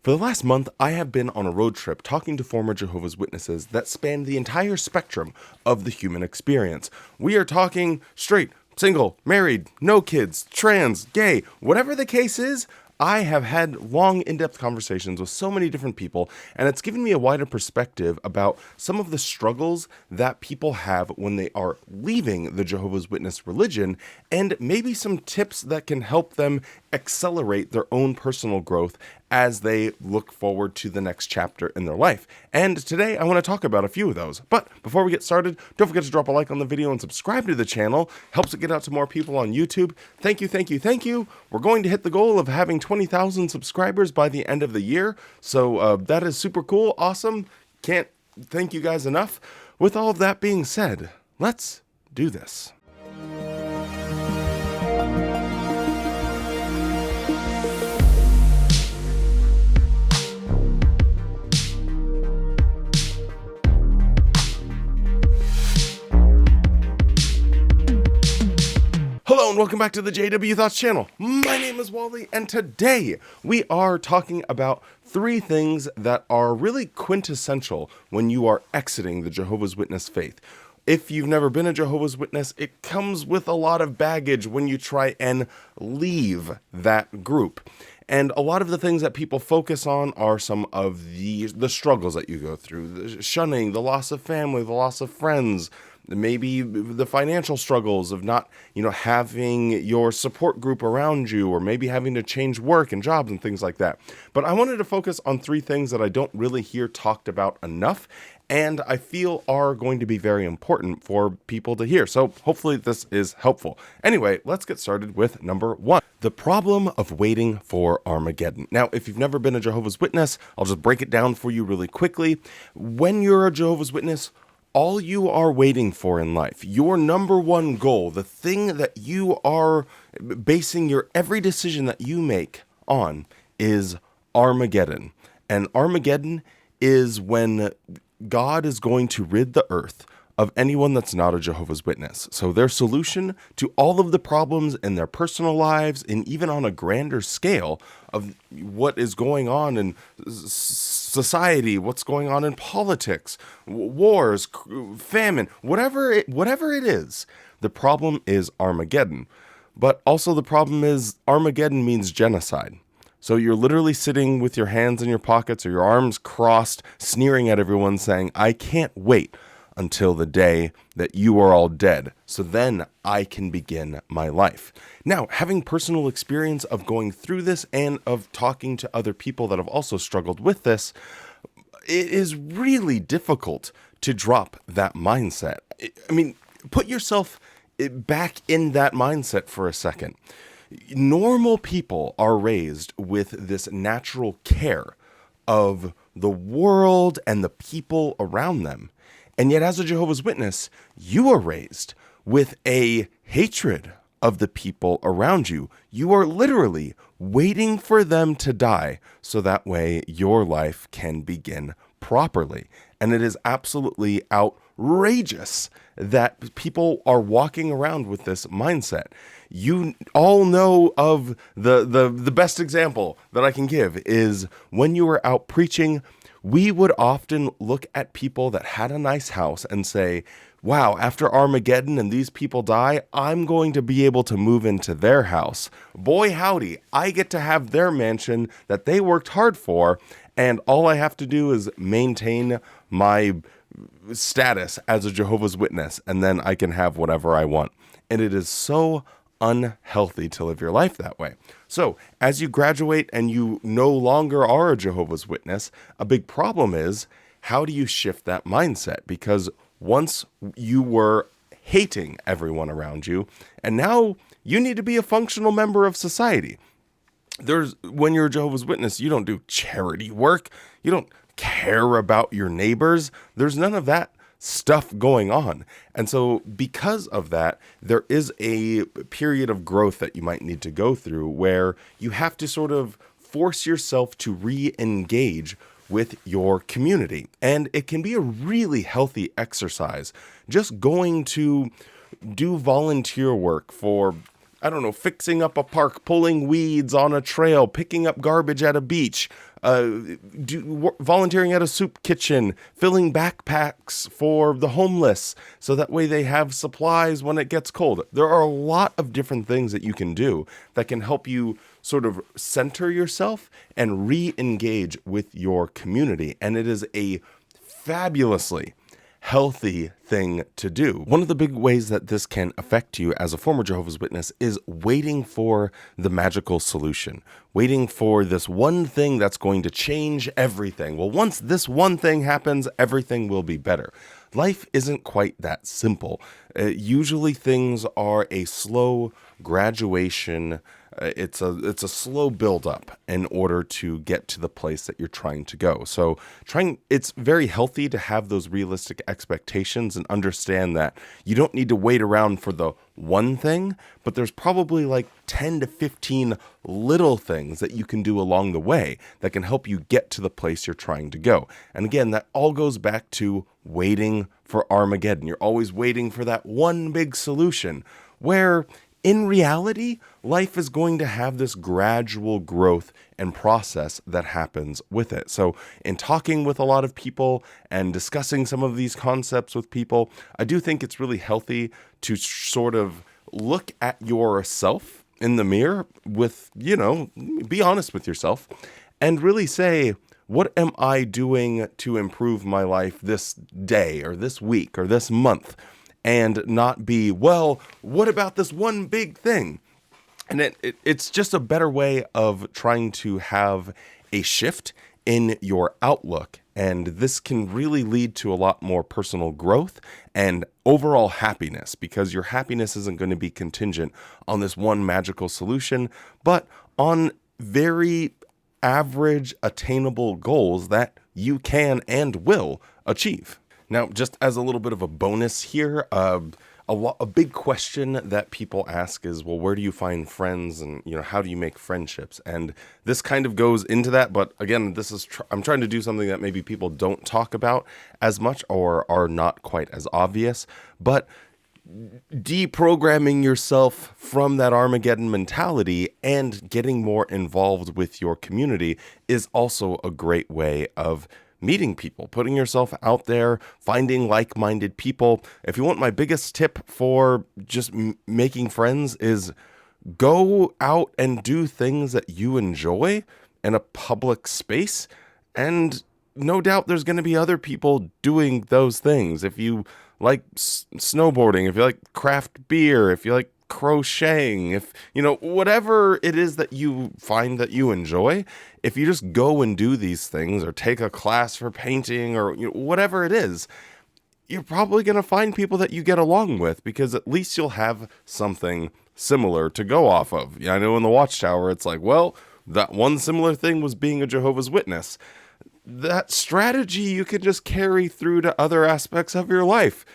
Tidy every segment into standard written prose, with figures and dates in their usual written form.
For the last month, I have been on a road trip talking to former Jehovah's Witnesses that span the entire spectrum of the human experience. We are talking straight, single, married, no kids, trans, gay, whatever the case is. I have had long, in-depth conversations with so many different people, and it's given me a wider perspective about some of the struggles that people have when they are leaving the Jehovah's Witness religion, and maybe some tips that can help them accelerate their own personal growth as they look forward to the next chapter in their life. And today I want to talk about a few of those. But before we get started, don't forget to drop a like on the video and subscribe to the channel. Helps it get out to more people on YouTube. Thank you, thank you, thank you. We're going to hit the goal of having 20,000 subscribers by the end of the year. So that is super cool, awesome. Can't thank you guys enough. With all of that being said, let's do this. Hello and welcome back to the JW Thoughts channel. My name is Wally, and today we are talking about 3 things that are really quintessential when you are exiting the Jehovah's Witness faith. If you've never been a Jehovah's Witness, it comes with a lot of baggage when you try and leave that group. And a lot of the things that people focus on are some of the struggles that you go through, the shunning, the loss of family, the loss of friends, maybe the financial struggles of not, having your support group around you, or maybe having to change work and jobs and things like that. But I wanted to focus on 3 things that I don't really hear talked about enough, and I feel are going to be very important for people to hear. So hopefully this is helpful. Anyway, let's get started with number 1. The problem of waiting for Armageddon. Now, if you've never been a Jehovah's Witness, I'll just break it down for you really quickly. When you're a Jehovah's Witness, all you are waiting for in life, your number one goal, the thing that you are basing your every decision that you make on, is Armageddon. And Armageddon is when God is going to rid the earth of anyone that's not a Jehovah's Witness. So their solution to all of the problems in their personal lives, and even on a grander scale of what is going on in society, what's going on in politics, wars, famine, whatever it is, the problem is Armageddon. But also the problem is Armageddon means genocide. So you're literally sitting with your hands in your pockets or your arms crossed, sneering at everyone saying, I can't wait until the day that you are all dead, so then I can begin my life. Now, having personal experience of going through this and of talking to other people that have also struggled with this, it is really difficult to drop that mindset. I mean, put yourself back in that mindset for a second. Normal people are raised with this natural care of the world and the people around them. And yet, as a Jehovah's Witness, you are raised with a hatred of the people around you. You are literally waiting for them to die so that way your life can begin properly. And it is absolutely outrageous that people are walking around with this mindset. You all know of the best example that I can give is when you were out preaching. We would often look at people that had a nice house and say, wow, after Armageddon and these people die, I'm going to be able to move into their house. Boy, howdy, I get to have their mansion that they worked hard for, and all I have to do is maintain my status as a Jehovah's Witness, and then I can have whatever I want. And it is so unhealthy to live your life that way. So as you graduate and you no longer are a Jehovah's Witness, a big problem is, how do you shift that mindset? Because once you were hating everyone around you, and now you need to be a functional member of society. When you're a Jehovah's Witness, you don't do charity work. You don't care about your neighbors. There's none of that stuff going on. And so because of that, there is a period of growth that you might need to go through where you have to sort of force yourself to re-engage with your community. And it can be a really healthy exercise. Just going to do volunteer work for, I don't know, fixing up a park, pulling weeds on a trail, picking up garbage at a beach, volunteering at a soup kitchen, filling backpacks for the homeless, so that way they have supplies when it gets cold. There are a lot of different things that you can do that can help you sort of center yourself and re-engage with your community. And it is a fabulously healthy thing to do. One of the big ways that this can affect you as a former Jehovah's Witness is waiting for the magical solution, waiting for this one thing that's going to change everything. Well, once this one thing happens, everything will be better. Life isn't quite that simple. Usually things are a slow graduation. It's a slow build up in order to get to the place that you're trying to go. So it's very healthy to have those realistic expectations and understand that you don't need to wait around for the one thing, but there's probably like 10 to 15 little things that you can do along the way that can help you get to the place you're trying to go. And again, that all goes back to waiting for Armageddon. You're always waiting for that one big solution, where in reality, life is going to have this gradual growth and process that happens with it. So in talking with a lot of people and discussing some of these concepts with people, I do think it's really healthy to sort of look at yourself in the mirror with, be honest with yourself and really say, what am I doing to improve my life this day or this week or this month? And not be, well, what about this one big thing? And it's just a better way of trying to have a shift in your outlook. And this can really lead to a lot more personal growth and overall happiness, because your happiness isn't going to be contingent on this one magical solution, but on very average, attainable goals that you can and will achieve. Now, just as a little bit of a bonus here, a big question that people ask is, well, where do you find friends, and how do you make friendships? And this kind of goes into that, but again, I'm trying to do something that maybe people don't talk about as much or are not quite as obvious, but deprogramming yourself from that Armageddon mentality and getting more involved with your community is also a great way of meeting people, putting yourself out there, finding like-minded people. If you want my biggest tip for just making friends is go out and do things that you enjoy in a public space. And no doubt there's going to be other people doing those things. If you like snowboarding, if you like craft beer, if you like crocheting, if whatever it is that you find that you enjoy, if you just go and do these things or take a class for painting or whatever it is, you're probably going to find people that you get along with, because at least you'll have something similar to go off of. I know in the Watchtower it's like, well, that one similar thing was being a Jehovah's Witness. That strategy you can just carry through to other aspects of your life.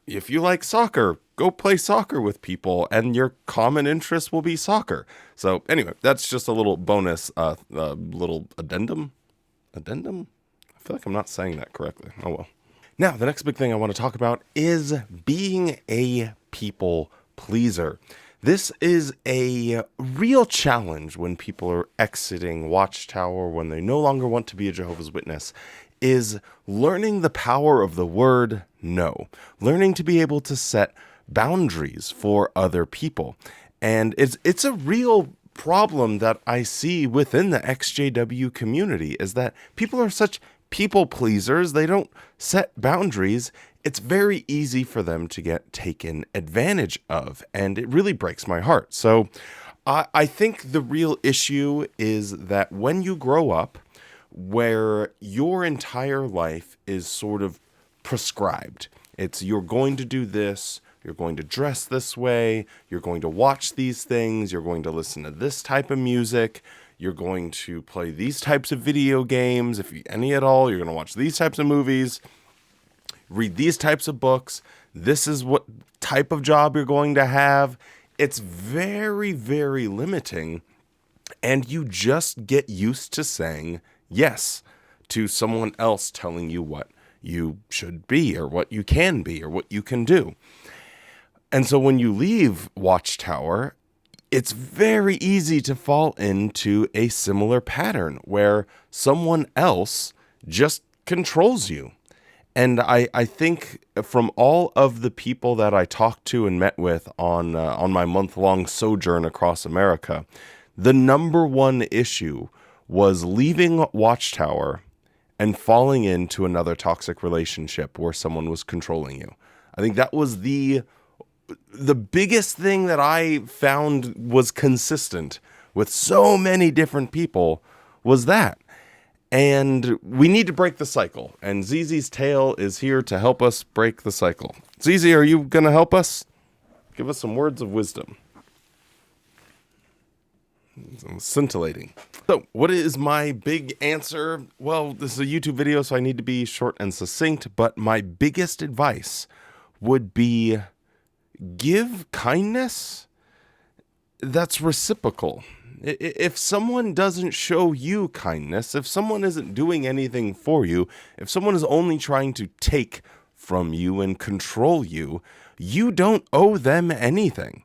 If you like soccer, go play soccer with people, and your common interest will be soccer. So anyway, that's just a little bonus, little addendum. Addendum? I feel like I'm not saying that correctly. Oh well. Now, the next big thing I want to talk about is being a people pleaser. This is a real challenge when people are exiting Watchtower, when they no longer want to be a Jehovah's Witness, is learning the power of the word no. Learning to be able to set boundaries for other people. And it's a real problem that I see within the XJW community, is that people are such people pleasers. They don't set boundaries. It's very easy for them to get taken advantage of, and it really breaks my heart. So I think the real issue is that when you grow up, where your entire life is sort of prescribed, it's you're going to do this, you're going to dress this way, you're going to watch these things, you're going to listen to this type of music, you're going to play these types of video games, if any at all, you're going to watch these types of movies, read these types of books, this is what type of job you're going to have. It's very, very limiting, and you just get used to saying yes to someone else telling you what you should be or what you can be or what you can do. And so when you leave Watchtower, it's very easy to fall into a similar pattern where someone else just controls you. And I think from all of the people that I talked to and met with on my month-long sojourn across America, the number one issue was leaving Watchtower and falling into another toxic relationship where someone was controlling you. I think that was the biggest thing that I found was consistent with so many different people was that. And we need to break the cycle. And ZZ's Tale is here to help us break the cycle. ZZ, are you going to help us? Give us some words of wisdom. Scintillating. So, what is my big answer? Well, this is a YouTube video, so I need to be short and succinct. But my biggest advice would be give kindness that's reciprocal. If someone doesn't show you kindness, if someone isn't doing anything for you, if someone is only trying to take from you and control you, you don't owe them anything.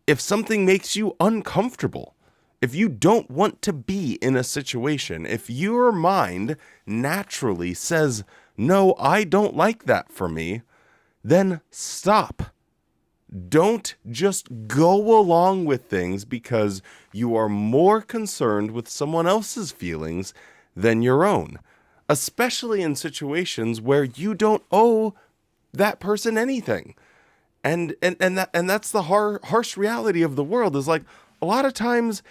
If something makes you uncomfortable, if you don't want to be in a situation, if your mind naturally says, no, I don't like that for me, then stop. Don't just go along with things because you are more concerned with someone else's feelings than your own, especially in situations where you don't owe that person anything. And that's the harsh reality of the world is like a lot of times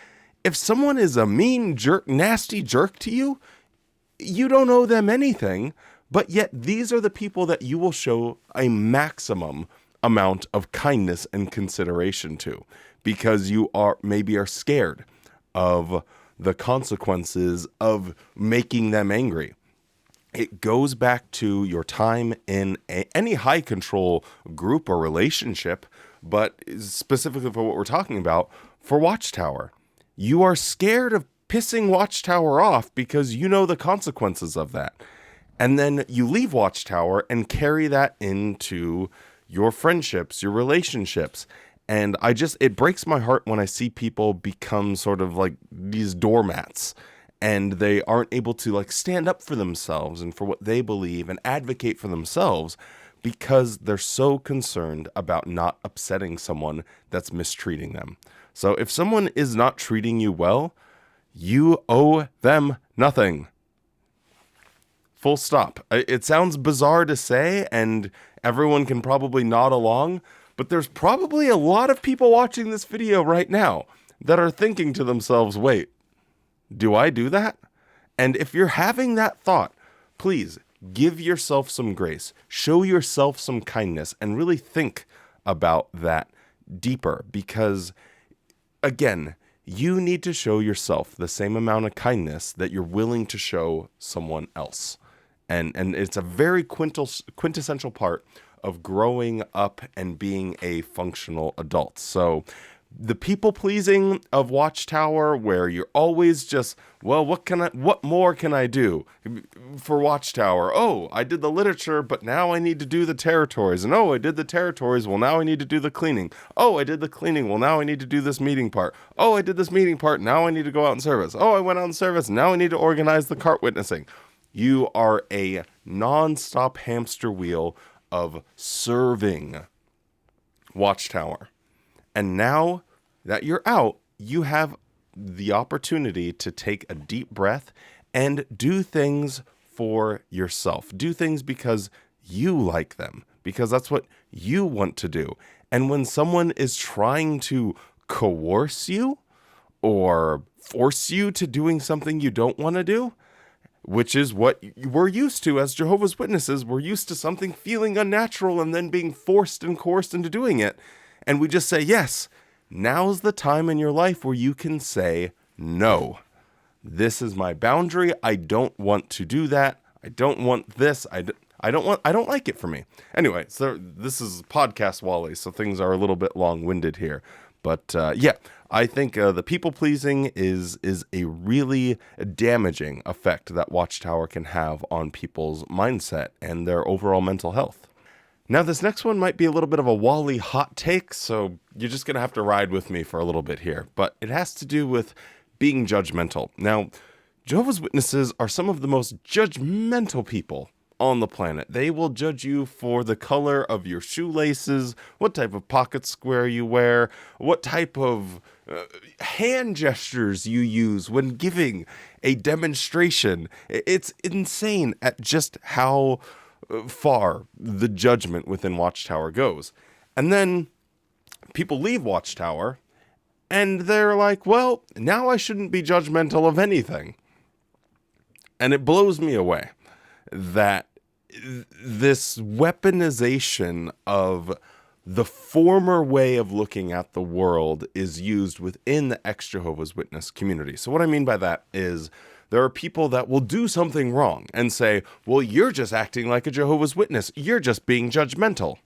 if someone is a mean jerk, nasty jerk to you, you don't owe them anything, but yet these are the people that you will show a maximum amount of kindness and consideration to because you are scared of the consequences of making them angry. It goes back to your time in any high control group or relationship, but specifically for what we're talking about, for Watchtower. You are scared of pissing Watchtower off because you know the consequences of that. And then you leave Watchtower and carry that into your friendships, your relationships. And it breaks my heart when I see people become sort of like these doormats and they aren't able to like stand up for themselves and for what they believe and advocate for themselves because they're so concerned about not upsetting someone that's mistreating them. So if someone is not treating you well, you owe them nothing. Full stop. It sounds bizarre to say, and everyone can probably nod along, but there's probably a lot of people watching this video right now that are thinking to themselves, wait, do I do that? And if you're having that thought, please give yourself some grace, show yourself some kindness, and really think about that deeper because, again, you need to show yourself the same amount of kindness that you're willing to show someone else. And it's a very quintessential part of growing up and being a functional adult. So the people pleasing of Watchtower, where you're always just, well, what more can I do for Watchtower? Oh, I did the literature, but now I need to do the territories. And oh, I did the territories. Well, now I need to do the cleaning. Oh, I did the cleaning. Well, now I need to do this meeting part. Oh, I did this meeting part. Now I need to go out in service. Oh, I went out in service. Now I need to organize the cart witnessing. You are a non-stop hamster wheel of serving Watchtower. And now that you're out, you have the opportunity to take a deep breath and do things for yourself. Do things because you like them, because that's what you want to do. And when someone is trying to coerce you or force you to doing something you don't want to do, which is what we're used to as Jehovah's Witnesses. We're used to something feeling unnatural and then being forced and coerced into doing it. And we just say, yes, now's the time in your life where you can say, no, this is my boundary. I don't want to do that. I don't want this. I don't like it for me. Anyway, so this is podcast Wally, so things are a little bit long-winded here. But yeah, I think the people-pleasing is a really damaging effect that Watchtower can have on people's mindset and their overall mental health. Now, this next one might be a little bit of a Wally hot take, so you're just going to have to ride with me for a little bit here. But it has to do with being judgmental. Now, Jehovah's Witnesses are some of the most judgmental people on the planet. They will judge you for the color of your shoelaces, what type of pocket square you wear, what type of hand gestures you use when giving a demonstration. It's insane at just how far the judgment within Watchtower goes. And then people leave Watchtower and they're like, well, now I shouldn't be judgmental of anything. And it blows me away that this weaponization of the former way of looking at the world is used within the ex-Jehovah's Witness community. So what I mean by that is there are people that will do something wrong and say, well, you're just acting like a Jehovah's Witness. You're just being judgmental.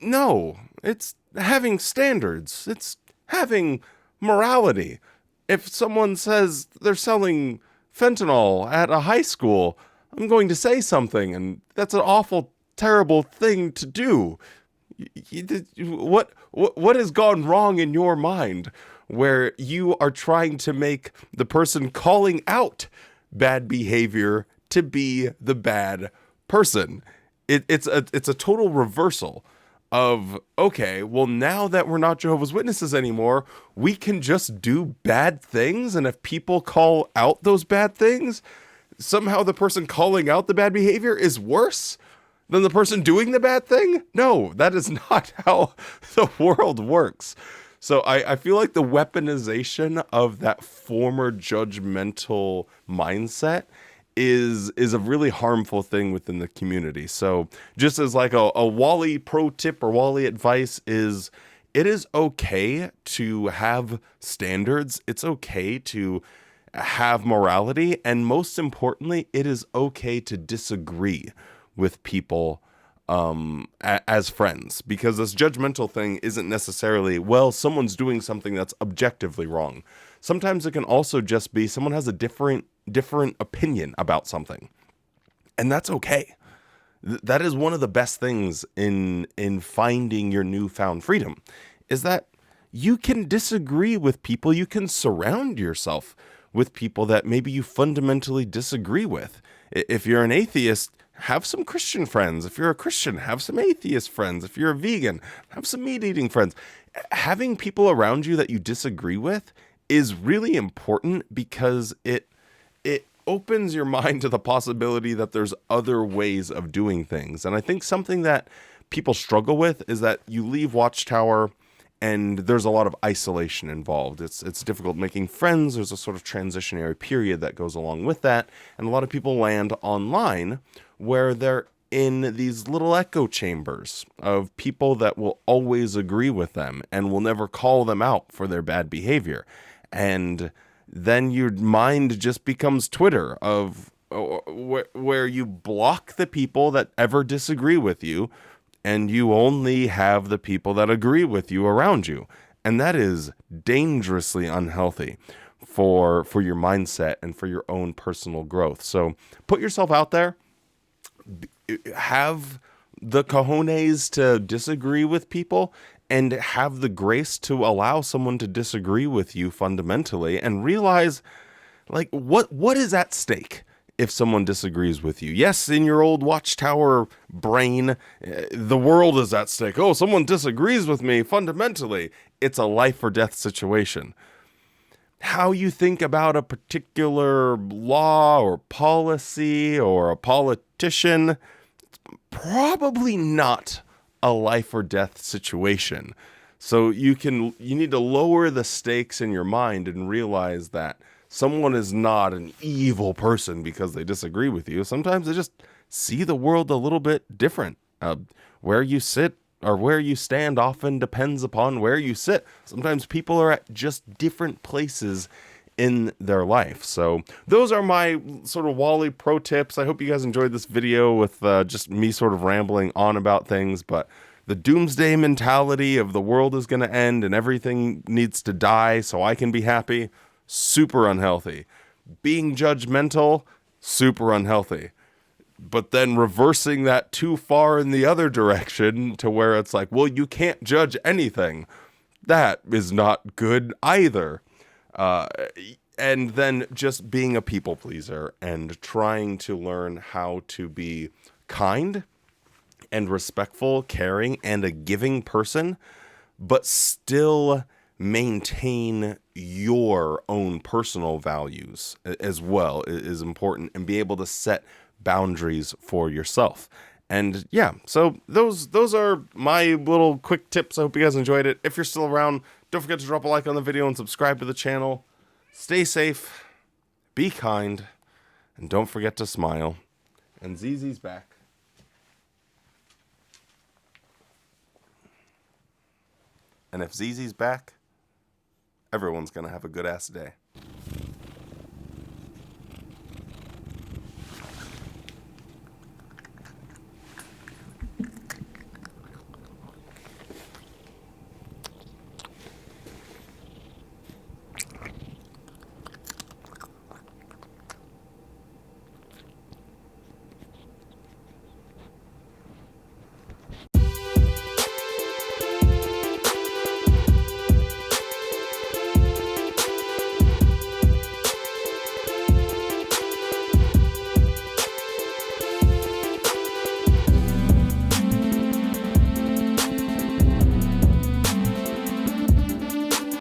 No, it's having standards. It's having morality. If someone says they're selling fentanyl at a high school, I'm going to say something, and that's an awful, terrible thing to do. What has gone wrong in your mind where you are trying to make the person calling out bad behavior to be the bad person? It's a total reversal of, okay, well, now that we're not Jehovah's Witnesses anymore, we can just do bad things, and if people call out those bad things, somehow the person calling out the bad behavior is worse than the person doing the bad thing? No, that is not how the world works. So I feel like the weaponization of that former judgmental mindset is a really harmful thing within the community. So just as like a Wally pro tip or Wally advice is, it is okay to have standards. It's okay to have morality. And most importantly, it is okay to disagree with people as friends, because this judgmental thing isn't necessarily, well, someone's doing something that's objectively wrong. Sometimes it can also just be someone has a different opinion about something, and that's okay. That is one of the best things in finding your newfound freedom, is that you can disagree with people. You can surround yourself with people that maybe you fundamentally disagree with. If you're an atheist, have some Christian friends. If you're a Christian, have some atheist friends. If you're a vegan, have some meat-eating friends. Having people around you that you disagree with is really important, because it opens your mind to the possibility that there's other ways of doing things. And I think something that people struggle with is that you leave Watchtower and there's a lot of isolation involved. It's difficult making friends. There's a sort of transitionary period that goes along with that. And a lot of people land online where they're in these little echo chambers of people that will always agree with them and will never call them out for their bad behavior. And then your mind just becomes Twitter, of where you block the people that ever disagree with you, and you only have the people that agree with you around you. And that is dangerously unhealthy for your mindset and for your own personal growth. So put yourself out there. Have the cojones to disagree with people, and have the grace to allow someone to disagree with you fundamentally, and realize, like, what is at stake if someone disagrees with you. Yes, in your old Watchtower brain, the world is at stake. Oh, someone disagrees with me fundamentally. It's a life or death situation. How you think about a particular law or policy or a politician, it's probably not a life or death situation. So you need to lower the stakes in your mind and realize that someone is not an evil person because they disagree with you. Sometimes they just see the world a little bit different. Where you sit or where you stand often depends upon where you sit. Sometimes people are at just different places in their life. So those are my sort of Wally pro tips. I hope you guys enjoyed this video with just me sort of rambling on about things, but the doomsday mentality of the world is going to end and everything needs to die so I can be happy, super unhealthy. Being judgmental, super unhealthy. but then reversing that too far in the other direction to where it's like, well, you can't judge anything. That is not good either. And then just being a people pleaser and trying to learn how to be kind and respectful, caring, and a giving person, but still maintain your own personal values as well is important, and be able to set boundaries for yourself. And yeah, so those are my little quick tips. I hope you guys enjoyed it. If you're still around, don't forget to drop a like on the video and subscribe to the channel. Stay safe, be kind, and don't forget to smile. And ZZ's back. And if ZZ's back, everyone's gonna have a good ass day.